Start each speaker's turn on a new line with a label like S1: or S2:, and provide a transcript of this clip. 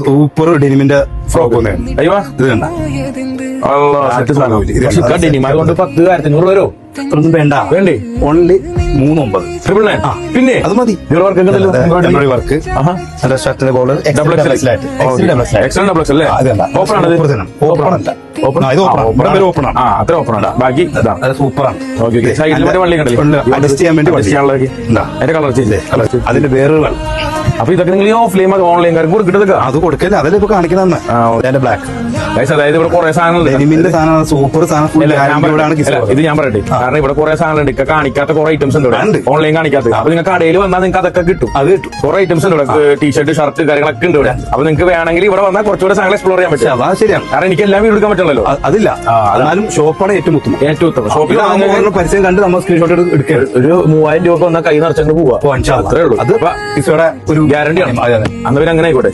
S1: Super ഡെനിമിന്റെ frock ഒന്നായിരുന്നു.
S2: അയ്യോ
S1: ഇത് കണ്ട
S2: ഡെനിം അതുകൊണ്ട് 10,500 വരോ?
S1: ഒന്നും വേണ്ട,
S2: വേണ്ടേ?
S1: ഓൺലി 3,900.
S2: 999. പിന്നെ
S1: അത് മതി. എംബ്രോയിഡറി വർക്ക്, ഷർട്ടിന്റെ കോളർ
S2: ഡബിൾ എക്സൽ അല്ലേ? ഓപ്പൺ ആണ് ഇത്?
S1: ഓപ്പൺ അല്ല, ഓപ്പൺ ഇത് ഓപ്പൺ ആണ്.
S2: അത്ര ഓപ്പൺ ആണ്. ബാക്കി
S1: സൂപ്പറാണ്.
S2: സൈഡിൽ മറ്റേ വള്ളി കണ്ടല്ലേ
S1: അഡ്ജസ്റ്റ് ചെയ്യാൻ വേണ്ടി
S2: അതിന്റെ കളർ ചേഞ്ച്.
S1: അതിന്റെ വേറെ
S2: അപ്പൊ ഇതൊക്കെ നിങ്ങൾ ഓഫ്ലൈൻ ഓൺലൈൻകാർക്ക് കൊടുക്കുന്നത്
S1: അത് കൊടുക്കല്ലേ, അതല്ലേ ഇപ്പൊ കാണിക്കുന്ന ബ്ലാക്ക്.
S2: അതായത് ഇവിടെ കുറെ സാധനങ്ങൾ
S1: ഡെനിമിന്റെ സാധനം, സൂപ്പർ സാധനം.
S2: ഇത് ഞാൻ പറയട്ടെ, കാരണം ഇവിടെ കുറെ സാധനങ്ങളുണ്ട്, ഇക്ക കാണിക്കാത്ത കുറെ ഐറ്റംസ് ഉണ്ട് ഇവിടെ, ഓൺലൈൻ കാണിക്കാത്ത. അപ്പൊ നിങ്ങൾ കടയിൽ വന്നാൽ നിങ്ങൾക്ക് അതൊക്കെ കിട്ടും. അത് കിട്ടും. കുറെ ഐറ്റംസ് ഉണ്ട് ഇവിടെ, ടീഷർട്ട്, ഷർട്ട് കാര്യങ്ങളൊക്കെ ഉണ്ട് ഇവിടെ. അപ്പൊ നിങ്ങൾക്ക് വേണമെങ്കിൽ ഇവിടെ വന്നാൽ കുറച്ചുകൂടെ സാധനം എക്സ്പ്ലോർ ചെയ്യാൻ പറ്റും.
S1: അതാ ശരിയാണ്,
S2: കാരണം എനിക്ക് എല്ലാം വീട് എടുക്കാൻ പറ്റുള്ളൂ.
S1: അതില്ല, എന്നാലും ഷോപ്പാണ് ഏറ്റവും ഉത്തമം.
S2: ഷോപ്പിൽ
S1: പരസ്യം കണ്ട് നമ്മൾ സ്ക്രീൻഷോട്ട് എടുക്കരുത്.
S2: ഒരു 3000 രൂപ വന്നാൽ കൈ നിറച്ചങ്ങ് പോവാ.
S1: അത്രേ ഉള്ളൂ. അത്
S2: ഒരു ഗ്യാരണ്ടി ആണ്. അന്ന് പിന്നെ അങ്ങനെ ആയിക്കോട്ടെ.